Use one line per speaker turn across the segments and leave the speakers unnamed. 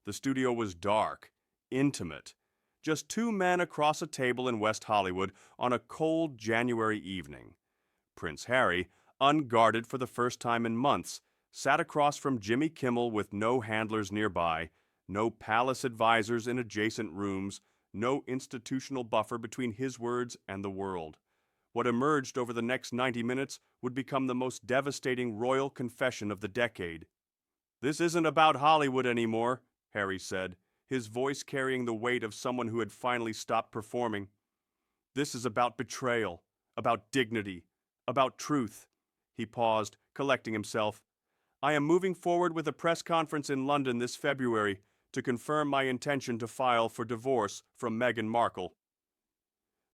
The studio was dark, intimate. Just two men across a table in West Hollywood on a cold January evening. Prince Harry, unguarded for the first time in months, sat across from Jimmy Kimmel with no handlers nearby, no palace advisors in adjacent rooms, no institutional buffer between his words and the world. What emerged over the next 90 minutes would become the most devastating royal confession of the decade. "This isn't about Hollywood anymore," Harry said, his voice carrying the weight of someone who had finally stopped performing. "This is about betrayal, about dignity, about truth." He paused, collecting himself. "I am moving forward with a press conference in London this February to confirm my intention to file for divorce from Meghan Markle."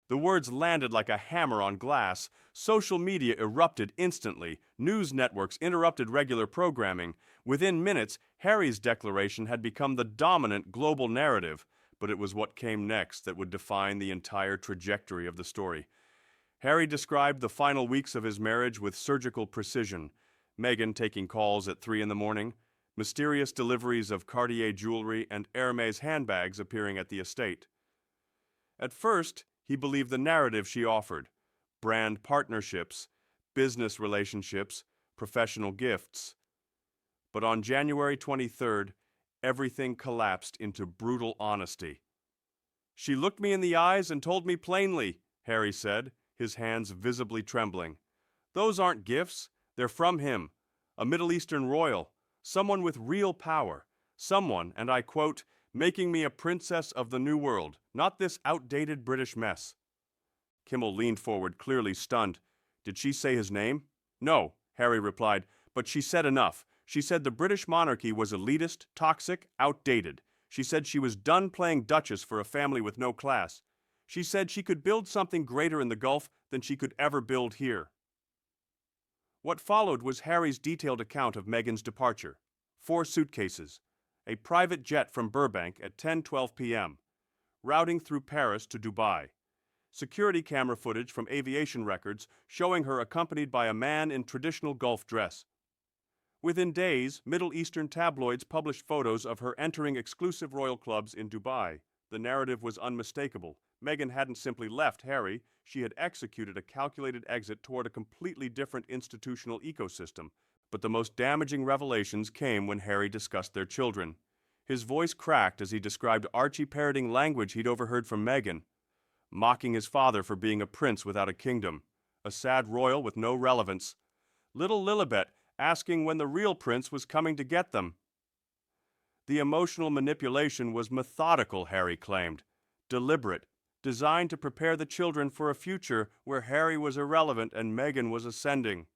The words landed like a hammer on glass. Social media erupted instantly. News networks interrupted regular programming. Within minutes, Harry's declaration had become the dominant global narrative, but it was what came next that would define the entire trajectory of the story. Harry described the final weeks of his marriage with surgical precision. Meghan taking calls at 3 a.m, mysterious deliveries of Cartier jewelry and Hermes handbags appearing at the estate. At first, he believed the narrative she offered: brand partnerships, business relationships, professional gifts. But on January 23rd, everything collapsed into brutal honesty. "She looked me in the eyes and told me plainly," Harry said, his hands visibly trembling. "Those aren't gifts, they're from him, a Middle Eastern royal, someone with real power, someone, and I quote, making me a princess of the New World, not this outdated British mess." Kimmel leaned forward, clearly stunned. "Did she say his name?" "No," Harry replied, "but she said enough. She said the British monarchy was elitist, toxic, outdated. She said she was done playing Duchess for a family with no class. She said she could build something greater in the Gulf than she could ever build here." What followed was Harry's detailed account of Meghan's departure. 4 suitcases, a private jet from Burbank at 10:12 p.m., routing through Paris to Dubai, security camera footage from aviation records showing her accompanied by a man in traditional Gulf dress. Within days, Middle Eastern tabloids published photos of her entering exclusive royal clubs in Dubai. The narrative was unmistakable. Meghan hadn't simply left Harry, she had executed a calculated exit toward a completely different institutional ecosystem. But the most damaging revelations came when Harry discussed their children. His voice cracked as he described Archie parroting language he'd overheard from Meghan, mocking his father for being a prince without a kingdom, a sad royal with no relevance. Little Lilibet asking when the real prince was coming to get them. The emotional manipulation was methodical, Harry claimed, deliberate, designed to prepare the children for a future where Harry was irrelevant and Meghan was ascending.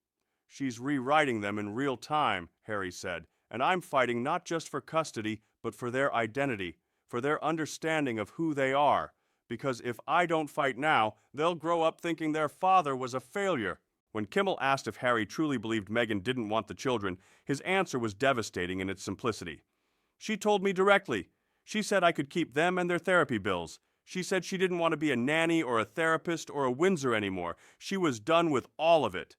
"She's rewriting them in real time," Harry said, "and I'm fighting not just for custody, but for their identity, for their understanding of who they are. Because if I don't fight now, they'll grow up thinking their father was a failure." When Kimmel asked if Harry truly believed Meghan didn't want the children, his answer was devastating in its simplicity. "She told me directly. She said I could keep them and their therapy bills. She said she didn't want to be a nanny or a therapist or a Windsor anymore. She was done with all of it."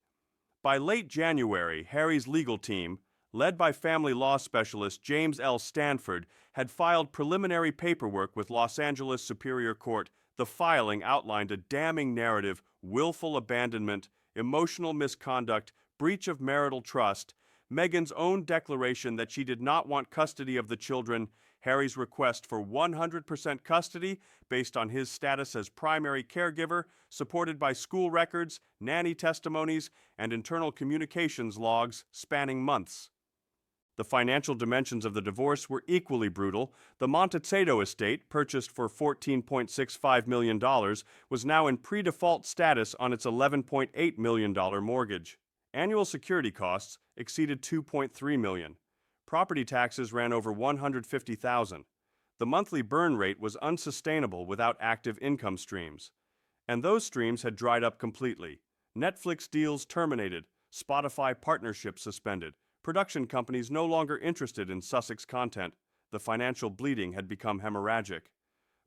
By late January, Harry's legal team, led by family law specialist James L. Stanford, had filed preliminary paperwork with Los Angeles Superior Court. The filing outlined a damning narrative: willful abandonment, emotional misconduct, breach of marital trust, Meghan's own declaration that she did not want custody of the children, Harry's request for 100% custody based on his status as primary caregiver, supported by school records, nanny testimonies, and internal communications logs spanning months. The financial dimensions of the divorce were equally brutal. The Montecito estate, purchased for $14.65 million, was now in pre-default status on its $11.8 million mortgage. Annual security costs exceeded $2.3 million. Property taxes ran over $150,000. The monthly burn rate was unsustainable without active income streams. And those streams had dried up completely. Netflix deals terminated, Spotify partnerships suspended, production companies no longer interested in Sussex content. The financial bleeding had become hemorrhagic.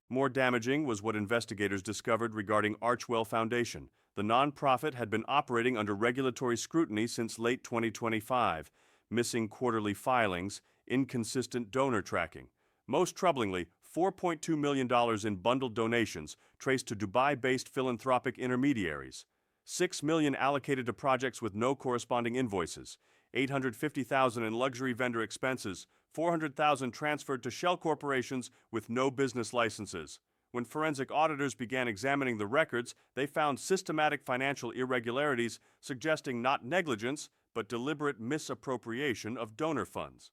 More damaging was what investigators discovered regarding Archwell Foundation. The nonprofit had been operating under regulatory scrutiny since late 2025. Missing quarterly filings, inconsistent donor tracking. Most troublingly, $4.2 million in bundled donations traced to Dubai-based philanthropic intermediaries, $6 million allocated to projects with no corresponding invoices, $850,000 in luxury vendor expenses, $400,000 transferred to shell corporations with no business licenses. When forensic auditors began examining the records, they found systematic financial irregularities suggesting not negligence, but deliberate misappropriation of donor funds.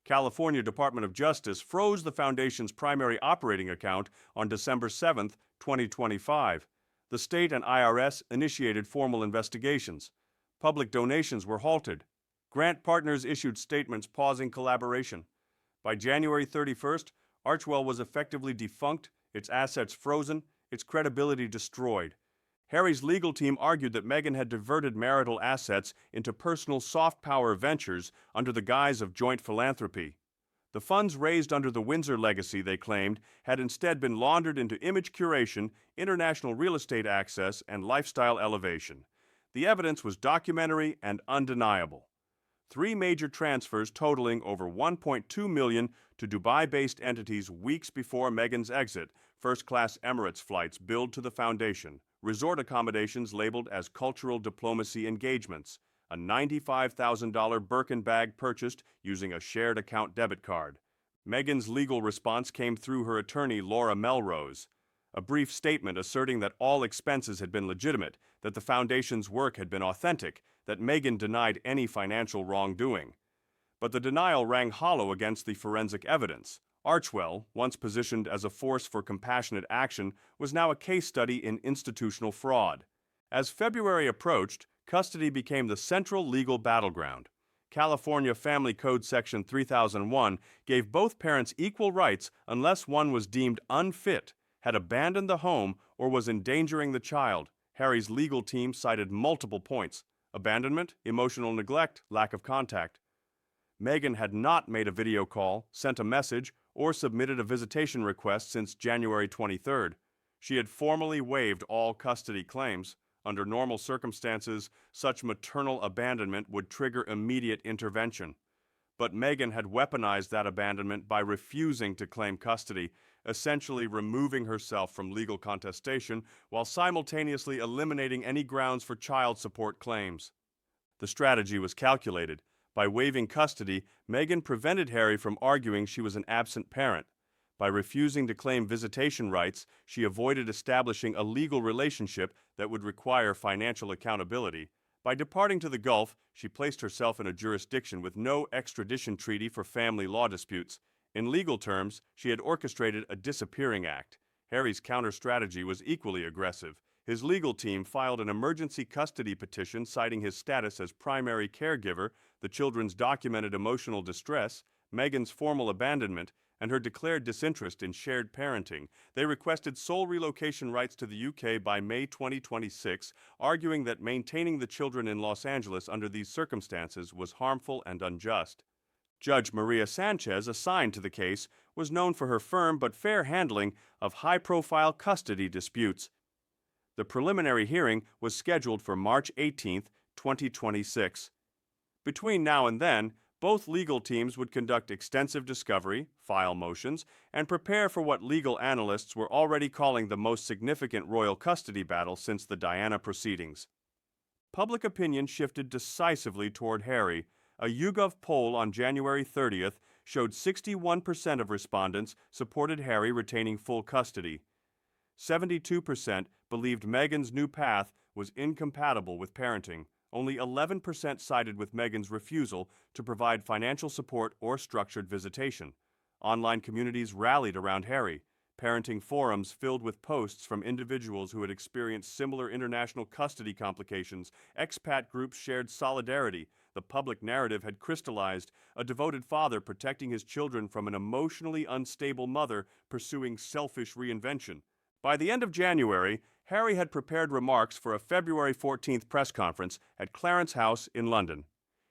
California Department of Justice froze the foundation's primary operating account on December 7, 2025. The state and IRS initiated formal investigations. Public donations were halted. Grant partners issued statements pausing collaboration. By January 31st, Archwell was effectively defunct, its assets frozen, its credibility destroyed. Harry's legal team argued that Meghan had diverted marital assets into personal soft power ventures under the guise of joint philanthropy. The funds raised under the Windsor legacy, they claimed, had instead been laundered into image curation, international real estate access, and lifestyle elevation. The evidence was documentary and undeniable. 3 major transfers totaling over $1.2 million to Dubai-based entities weeks before Meghan's exit, first-class Emirates flights billed to the foundation, resort accommodations labeled as cultural diplomacy engagements, a $95,000 Birkin bag purchased using a shared account debit card. Meghan's legal response came through her attorney Laura Melrose. A brief statement asserting that all expenses had been legitimate, that the foundation's work had been authentic, that Meghan denied any financial wrongdoing. But the denial rang hollow against the forensic evidence. Archwell, once positioned as a force for compassionate action, was now a case study in institutional fraud. As February approached, custody became the central legal battleground. California Family Code Section 3001 gave both parents equal rights unless one was deemed unfit, had abandoned the home, or was endangering the child. Harry's legal team cited multiple points: abandonment, emotional neglect, lack of contact. Meghan had not made a video call, sent a message, or submitted a visitation request since January 23rd. She had formally waived all custody claims. Under normal circumstances, such maternal abandonment would trigger immediate intervention. But Meghan had weaponized that abandonment by refusing to claim custody, essentially removing herself from legal contestation while simultaneously eliminating any grounds for child support claims. The strategy was calculated. By waiving custody, Meghan prevented Harry from arguing she was an absent parent. By refusing to claim visitation rights, she avoided establishing a legal relationship that would require financial accountability. By departing to the Gulf, she placed herself in a jurisdiction with no extradition treaty for family law disputes. In legal terms, she had orchestrated a disappearing act. Harry's counter-strategy was equally aggressive. His legal team filed an emergency custody petition citing his status as primary caregiver, the children's documented emotional distress, Meghan's formal abandonment, and her declared disinterest in shared parenting. They requested sole relocation rights to the UK by May 2026, arguing that maintaining the children in Los Angeles under these circumstances was harmful and unjust. Judge Maria Sanchez, assigned to the case, was known for her firm but fair handling of high-profile custody disputes. The preliminary hearing was scheduled for March 18, 2026. Between now and then, both legal teams would conduct extensive discovery, file motions, and prepare for what legal analysts were already calling the most significant royal custody battle since the Diana proceedings. Public opinion shifted decisively toward Harry. A YouGov poll on January 30th showed 61% of respondents supported Harry retaining full custody. 72% believed Meghan's new path was incompatible with parenting. Only 11% sided with Meghan's refusal to provide financial support or structured visitation. Online communities rallied around Harry. Parenting forums filled with posts from individuals who had experienced similar international custody complications. Expat groups shared solidarity. The public narrative had crystallized: a devoted father protecting his children from an emotionally unstable mother pursuing selfish reinvention. By the end of January, Harry had prepared remarks for a February 14th press conference at Clarence House in London.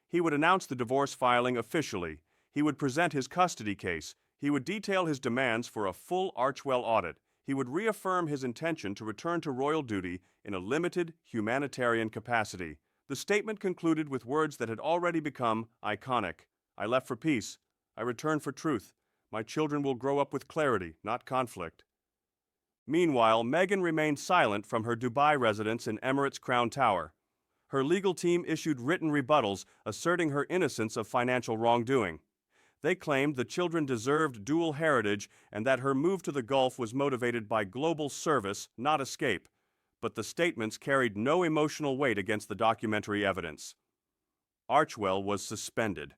He would announce the divorce filing officially. He would present his custody case. He would detail his demands for a full Archwell audit. He would reaffirm his intention to return to royal duty in a limited humanitarian capacity. The statement concluded with words that had already become iconic. "I left for peace. I returned for truth. My children will grow up with clarity, not conflict. Meanwhile, Meghan remained silent from her Dubai residence in Emirates Crown Tower. Her legal team issued written rebuttals asserting her innocence of financial wrongdoing. They claimed the children deserved dual heritage and that her move to the Gulf was motivated by global service, not escape. But the statements carried no emotional weight against the documentary evidence. Archewell was suspended.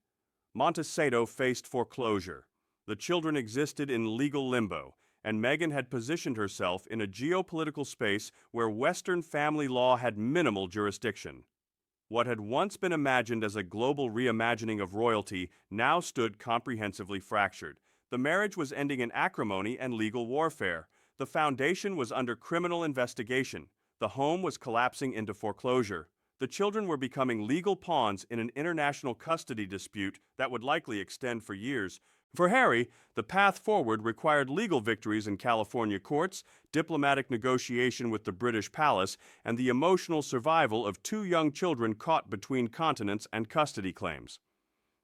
Montecito faced foreclosure. The children existed in legal limbo, and Meghan had positioned herself in a geopolitical space where Western family law had minimal jurisdiction. What had once been imagined as a global reimagining of royalty now stood comprehensively fractured. The marriage was ending in acrimony and legal warfare. The foundation was under criminal investigation. The home was collapsing into foreclosure. The children were becoming legal pawns in an international custody dispute that would likely extend for years. For Harry, the path forward required legal victories in California courts, diplomatic negotiation with the British palace, and the emotional survival of two young children caught between continents and custody claims.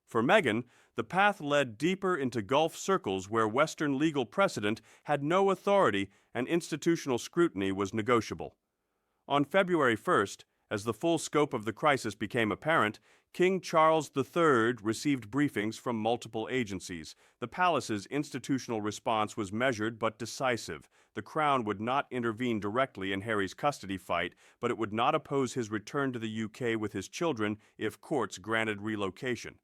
For Meghan, the path led deeper into Gulf circles where Western legal precedent had no authority and institutional scrutiny was negotiable. On February 1st, as the full scope of the crisis became apparent, King Charles III received briefings from multiple agencies. The palace's institutional response was measured but decisive. The Crown would not intervene directly in Harry's custody fight, but it would not oppose his return to the UK with his children if courts granted relocation.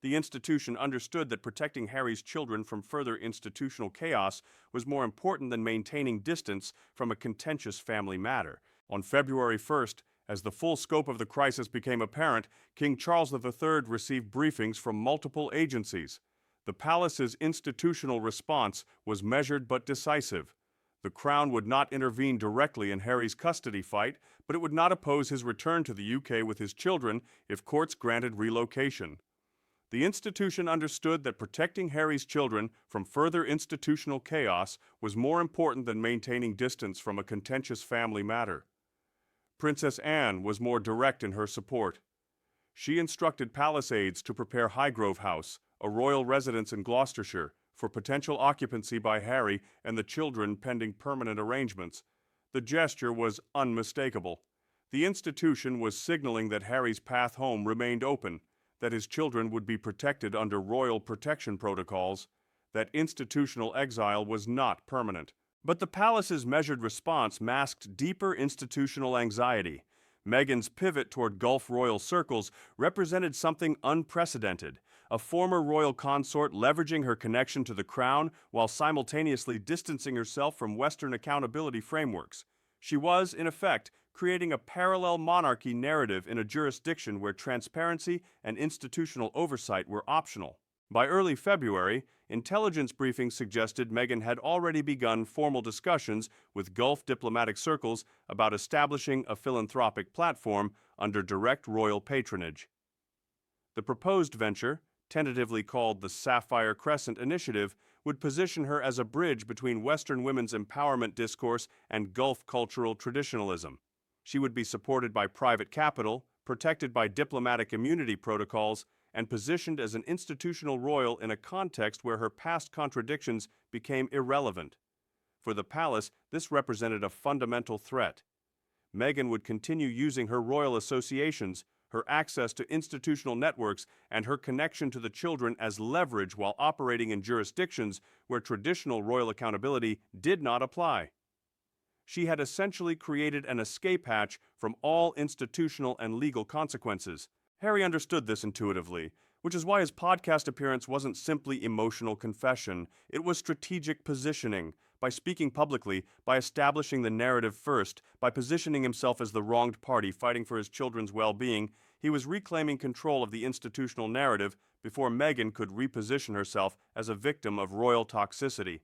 The institution understood that protecting Harry's children from further institutional chaos was more important than maintaining distance from a contentious family matter. On February 1st, as the full scope of the crisis became apparent, King Charles III received briefings from multiple agencies. The palace's institutional response was measured but decisive. The Crown would not intervene directly in Harry's custody fight, but it would not oppose his return to the UK with his children if courts granted relocation. The institution understood that protecting Harry's children from further institutional chaos was more important than maintaining distance from a contentious family matter. Princess Anne was more direct in her support. She instructed palace aides to prepare Highgrove House, a royal residence in Gloucestershire, for potential occupancy by Harry and the children pending permanent arrangements. The gesture was unmistakable. The institution was signaling that Harry's path home remained open, that his children would be protected under royal protection protocols, that institutional exile was not permanent. But the palace's measured response masked deeper institutional anxiety. Meghan's pivot toward Gulf royal circles represented something unprecedented, a former royal consort leveraging her connection to the crown while simultaneously distancing herself from Western accountability frameworks. She was, in effect, creating a parallel monarchy narrative in a jurisdiction where transparency and institutional oversight were optional. By early February, intelligence briefings suggested Meghan had already begun formal discussions with Gulf diplomatic circles about establishing a philanthropic platform under direct royal patronage. The proposed venture, tentatively called the Sapphire Crescent Initiative, would position her as a bridge between Western women's empowerment discourse and Gulf cultural traditionalism. She would be supported by private capital, protected by diplomatic immunity protocols, and positioned as an institutional royal in a context where her past contradictions became irrelevant. For the palace, this represented a fundamental threat. Meghan would continue using her royal associations, her access to institutional networks, and her connection to the children as leverage while operating in jurisdictions where traditional royal accountability did not apply. She had essentially created an escape hatch from all institutional and legal consequences. Harry understood this intuitively, which is why his podcast appearance wasn't simply emotional confession. It was strategic positioning. By speaking publicly, by establishing the narrative first, by positioning himself as the wronged party fighting for his children's well-being, he was reclaiming control of the institutional narrative before Meghan could reposition herself as a victim of royal toxicity.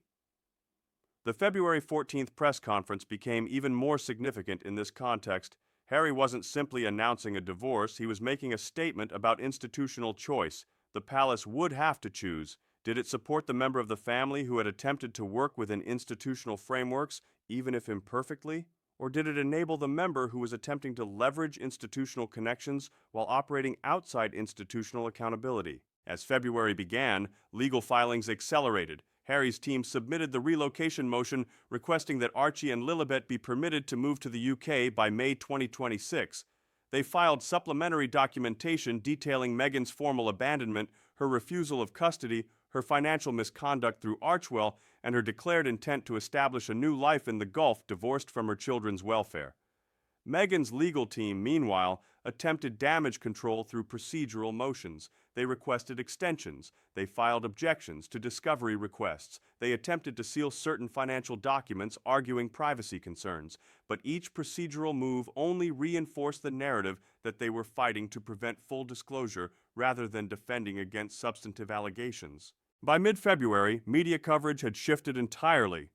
The February 14th press conference became even more significant in this context. Harry wasn't simply announcing a divorce, he was making a statement about institutional choice. The palace would have to choose. Did it support the member of the family who had attempted to work within institutional frameworks, even if imperfectly? Or did it enable the member who was attempting to leverage institutional connections while operating outside institutional accountability? As February began, legal filings accelerated. Harry's team submitted the relocation motion requesting that Archie and Lilibet be permitted to move to the UK by May 2026. They filed supplementary documentation detailing Meghan's formal abandonment, her refusal of custody, her financial misconduct through Archewell, and her declared intent to establish a new life in the Gulf divorced from her children's welfare. Meghan's legal team, meanwhile, attempted damage control through procedural motions. They requested extensions. They filed objections to discovery requests. They attempted to seal certain financial documents, arguing privacy concerns. But each procedural move only reinforced the narrative that they were fighting to prevent full disclosure rather than defending against substantive allegations. By mid-February, media coverage had shifted entirely.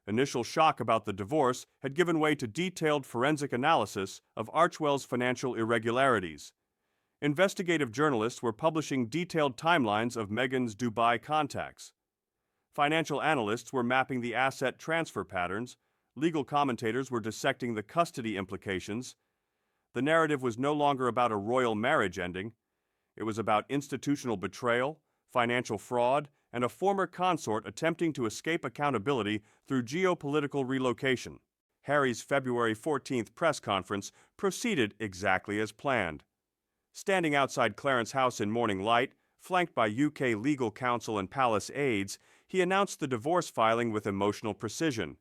Initial shock about the divorce had given way to detailed forensic analysis of Archewell's financial irregularities. Investigative journalists were publishing detailed timelines of Meghan's Dubai contacts. Financial analysts were mapping the asset transfer patterns. Legal commentators were dissecting the custody implications. The narrative was no longer about a royal marriage ending. It was about institutional betrayal, financial fraud, and a former consort attempting to escape accountability through geopolitical relocation. Harry's February 14th press conference proceeded exactly as planned. Standing outside Clarence House in morning light, flanked by UK legal counsel and palace aides, he announced the divorce filing with emotional precision.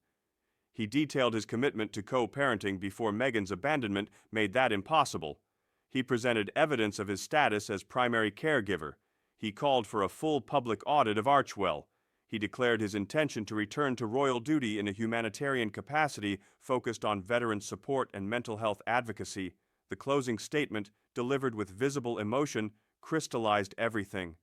He detailed his commitment to co-parenting before Meghan's abandonment made that impossible. He presented evidence of his status as primary caregiver. He called for a full public audit of Archewell. He declared his intention to return to royal duty in a humanitarian capacity focused on veteran support and mental health advocacy. The closing statement, delivered with visible emotion, crystallized everything.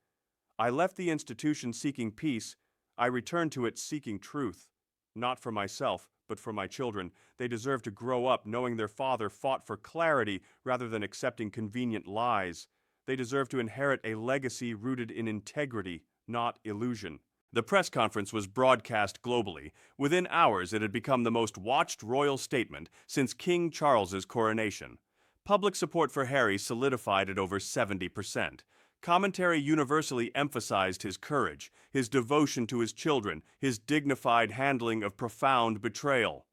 I left the institution seeking peace. I returned to it seeking truth. Not for myself, but for my children. They deserve to grow up knowing their father fought for clarity rather than accepting convenient lies. They deserve to inherit a legacy rooted in integrity, not illusion. The press conference was broadcast globally. Within hours, it had become the most watched royal statement since King Charles's coronation. Public support for Harry solidified at over 70%. Commentary universally emphasized his courage, his devotion to his children, his dignified handling of profound betrayal.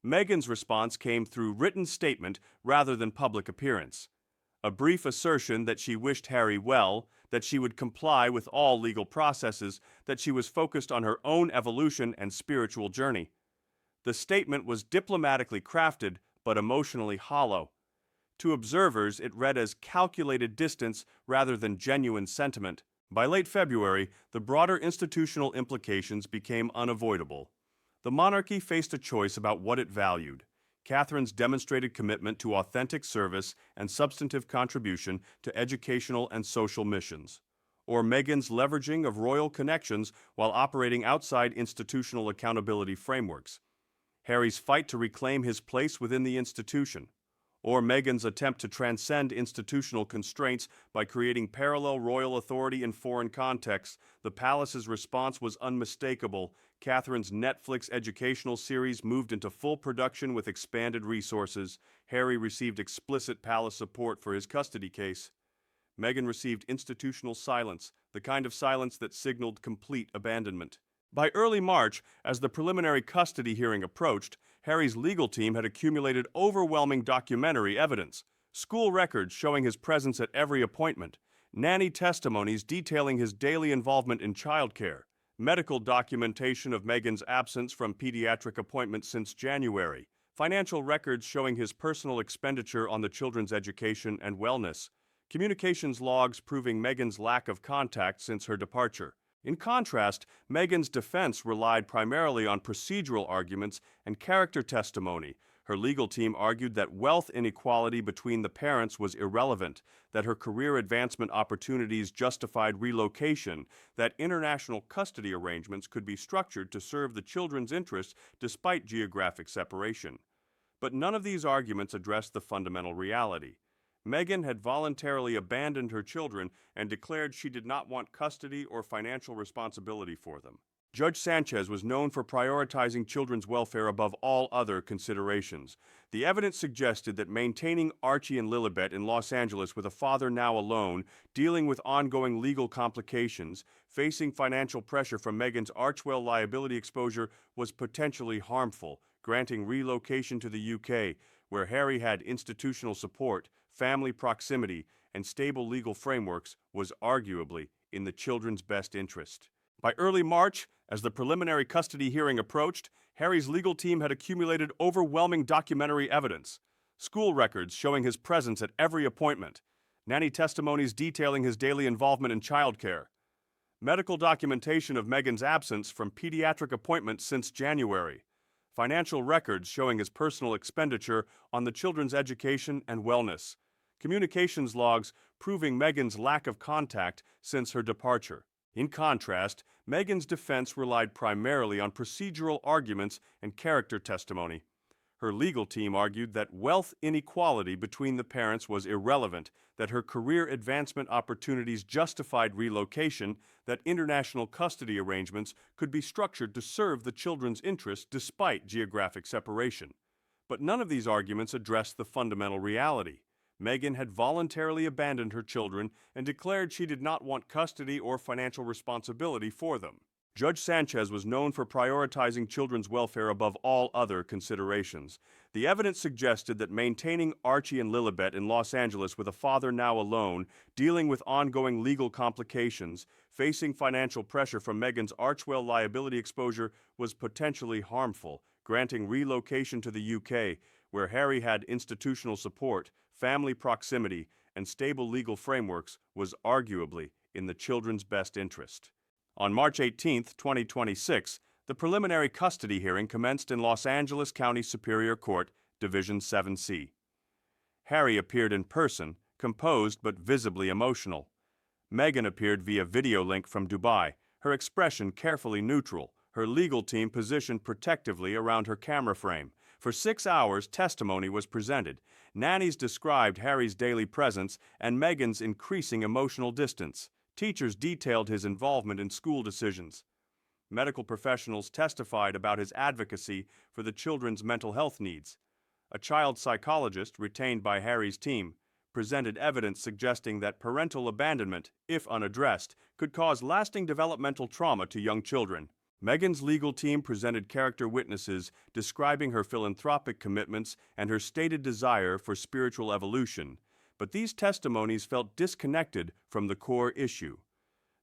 Meghan's response came through written statement rather than public appearance. A brief assertion that she wished Harry well, that she would comply with all legal processes, that she was focused on her own evolution and spiritual journey. The statement was diplomatically crafted, but emotionally hollow. To observers, it read as calculated distance rather than genuine sentiment. By late February, the broader institutional implications became unavoidable. The monarchy faced a choice about what it valued: Catherine's demonstrated commitment to authentic service and substantive contribution to educational and social missions, or Meghan's leveraging of royal connections while operating outside institutional accountability frameworks, Harry's fight to reclaim his place within the institution, or Meghan's attempt to transcend institutional constraints by creating parallel royal authority in foreign contexts. The palace's response was unmistakable. Catherine's Netflix educational series moved into full production with expanded resources. Harry received explicit palace support for his custody case. Meghan received institutional silence, the kind of silence that signaled complete abandonment. By early March, as the preliminary custody hearing approached, Harry's legal team had accumulated overwhelming documentary evidence: school records showing his presence at every appointment, nanny testimonies detailing his daily involvement in childcare, medical documentation of Meghan's absence from pediatric appointments since January, financial records showing his personal expenditure on the children's education and wellness, communications logs proving Meghan's lack of contact since her departure. In contrast, Meghan's defense relied primarily on procedural arguments and character testimony. Her legal team argued that wealth inequality between the parents was irrelevant, that her career advancement opportunities justified relocation, that international custody arrangements could be structured to serve the children's interests despite geographic separation. But none of these arguments addressed the fundamental reality. Meghan had voluntarily abandoned her children and declared she did not want custody or financial responsibility for them. Judge Sanchez was known for prioritizing children's welfare above all other considerations. The evidence suggested that maintaining Archie and Lilibet in Los Angeles with a father now alone, dealing with ongoing legal complications, facing financial pressure from Meghan's Archwell liability exposure was potentially harmful, granting relocation to the UK, where Harry had institutional support, family proximity, and stable legal frameworks, was arguably in the children's best interest. By early March, as the preliminary custody hearing approached, Harry's legal team had accumulated overwhelming documentary evidence. School records showing his presence at every appointment, nanny testimonies detailing his daily involvement in childcare, medical documentation of Meghan's absence from pediatric appointments since January, financial records showing his personal expenditure on the children's education and wellness, communications logs proving Meghan's lack of contact since her departure. In contrast, Meghan's defense relied primarily on procedural arguments and character testimony. Her legal team argued that wealth inequality between the parents was irrelevant, that her career advancement opportunities justified relocation, that international custody arrangements could be structured to serve the children's interests despite geographic separation. But none of these arguments addressed the fundamental reality. Meghan had voluntarily abandoned her children and declared she did not want custody or financial responsibility for them. Judge Sanchez was known for prioritizing children's welfare above all other considerations. The evidence suggested that maintaining Archie and Lilibet in Los Angeles with a father now alone, dealing with ongoing legal complications, facing financial pressure from Meghan's Archwell liability exposure was potentially harmful, granting relocation to the UK, where Harry had institutional support, family proximity, and stable legal frameworks, was arguably in the children's best interest. On March 18, 2026, the preliminary custody hearing commenced in Los Angeles County Superior Court, Division 7C. Harry appeared in person, composed but visibly emotional. Meghan appeared via video link from Dubai, her expression carefully neutral, her legal team positioned protectively around her camera frame. For 6 hours, testimony was presented. Nannies described Harry's daily presence and Meghan's increasing emotional distance. Teachers detailed his involvement in school decisions. Medical professionals testified about his advocacy for the children's mental health needs. A child psychologist, retained by Harry's team, presented evidence suggesting that parental abandonment, if unaddressed, could cause lasting developmental trauma to young children. Meghan's legal team presented character witnesses describing her philanthropic commitments and her stated desire for spiritual evolution, but these testimonies felt disconnected from the core issue.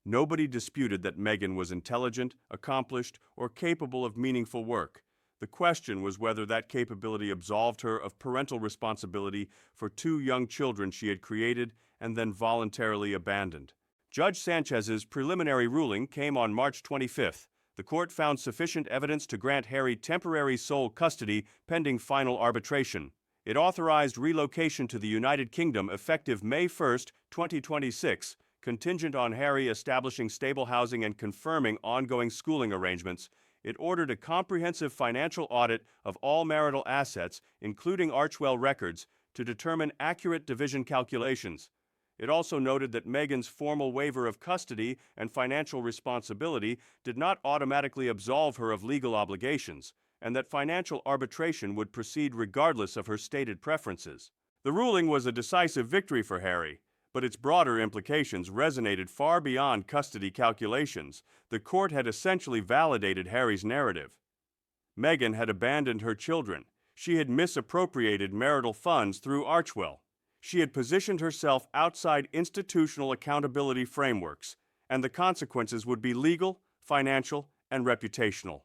Nobody disputed that Meghan was intelligent, accomplished, or capable of meaningful work. The question was whether that capability absolved her of parental responsibility for 2 young children she had created and then voluntarily abandoned. Judge Sanchez's preliminary ruling came on March 25th. The court found sufficient evidence to grant Harry temporary sole custody pending final arbitration. It authorized relocation to the United Kingdom effective May 1, 2026, contingent on Harry establishing stable housing and confirming ongoing schooling arrangements. It ordered a comprehensive financial audit of all marital assets, including Archwell records, to determine accurate division calculations. It also noted that Meghan's formal waiver of custody and financial responsibility did not automatically absolve her of legal obligations, and that financial arbitration would proceed regardless of her stated preferences. The ruling was a decisive victory for Harry, but its broader implications resonated far beyond custody calculations. The court had essentially validated Harry's narrative. Meghan had abandoned her children. She had misappropriated marital funds through Archwell. She had positioned herself outside institutional accountability frameworks, and the consequences would be legal, financial, and reputational.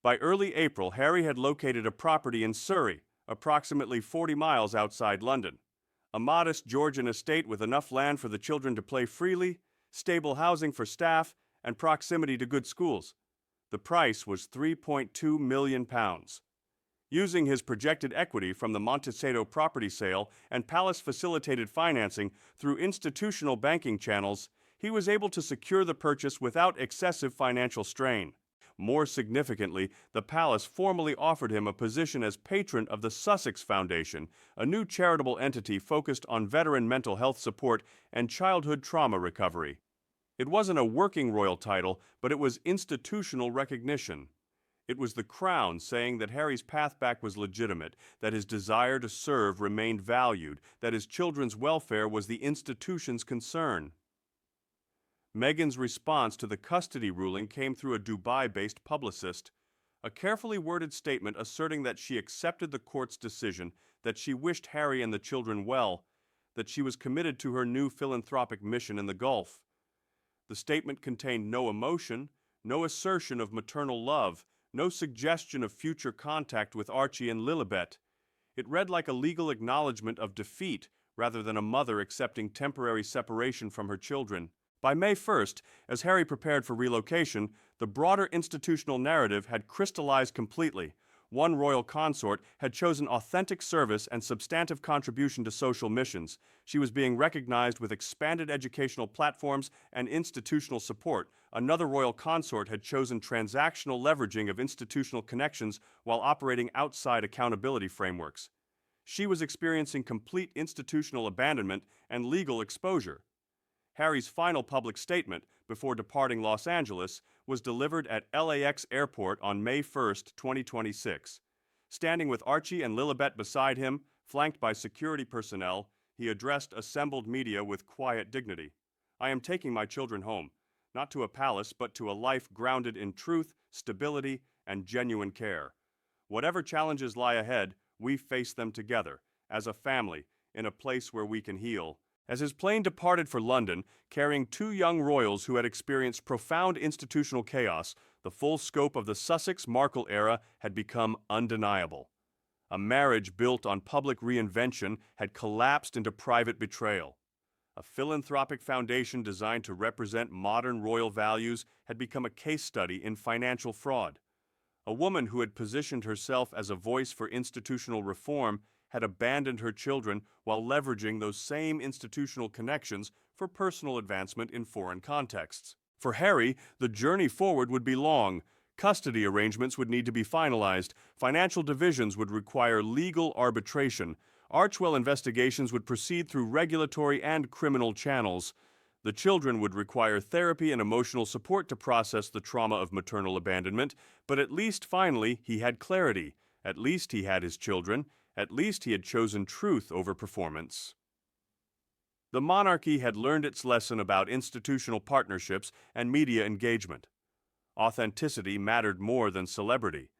By early April, Harry had located a property in Surrey, approximately 40 miles outside London. A modest Georgian estate with enough land for the children to play freely, stable housing for staff, and proximity to good schools. The price was £3.2 million. Using his projected equity from the Montecito property sale and Palace-facilitated financing through institutional banking channels, he was able to secure the purchase without excessive financial strain. More significantly, the Palace formally offered him a position as patron of the Sussex Foundation, a new charitable entity focused on veteran mental health support and childhood trauma recovery. It wasn't a working royal title, but it was institutional recognition. It was the crown saying that Harry's path back was legitimate, that his desire to serve remained valued, that his children's welfare was the institution's concern. Meghan's response to the custody ruling came through a Dubai-based publicist, a carefully worded statement asserting that she accepted the court's decision, that she wished Harry and the children well, that she was committed to her new philanthropic mission in the Gulf. The statement contained no emotion, no assertion of maternal love, no suggestion of future contact with Archie and Lilibet. It read like a legal acknowledgement of defeat rather than a mother accepting temporary separation from her children. By May 1st, as Harry prepared for relocation, the broader institutional narrative had crystallized completely. One royal consort had chosen authentic service and substantive contribution to social missions. She was being recognized with expanded educational platforms and institutional support. Another royal consort had chosen transactional leveraging of institutional connections while operating outside accountability frameworks. She was experiencing complete institutional abandonment and legal exposure. Harry's final public statement before departing Los Angeles was delivered at LAX Airport on May 1, 2026. Standing with Archie and Lilibet beside him, flanked by security personnel, he addressed assembled media with quiet dignity. "I am taking my children home, not to a palace, but to a life grounded in truth, stability, and genuine care. Whatever challenges lie ahead, we face them together, as a family, in a place where we can heal." As his plane departed for London, carrying two young royals who had experienced profound institutional chaos, the full scope of the Sussex-Markle era had become undeniable. A marriage built on public reinvention had collapsed into private betrayal. A philanthropic foundation designed to represent modern royal values had become a case study in financial fraud. A woman who had positioned herself as a voice for institutional reform had abandoned her children while leveraging those same institutional connections for personal advancement in foreign contexts. For Harry, the journey forward would be long. Custody arrangements would need to be finalized. Financial divisions would require legal arbitration. Archwell investigations would proceed through regulatory and criminal channels. The children would require therapy and emotional support to process the trauma of maternal abandonment, but at least finally he had clarity. At least he had his children. At least he had chosen truth over performance. The monarchy had learned its lesson about institutional partnerships and media engagement. Authenticity mattered more than celebrity.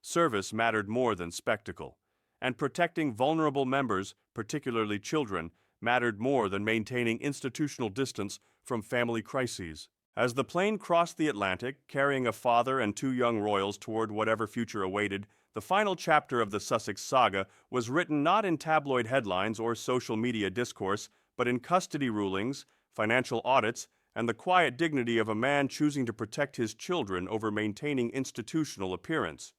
Service mattered more than spectacle. And protecting vulnerable members, particularly children, mattered more than maintaining institutional distance from family crises. As the plane crossed the Atlantic, carrying a father and two young royals toward whatever future awaited, the final chapter of the Sussex saga was written not in tabloid headlines or social media discourse, but in custody rulings, financial audits, and the quiet dignity of a man choosing to protect his children over maintaining institutional appearance.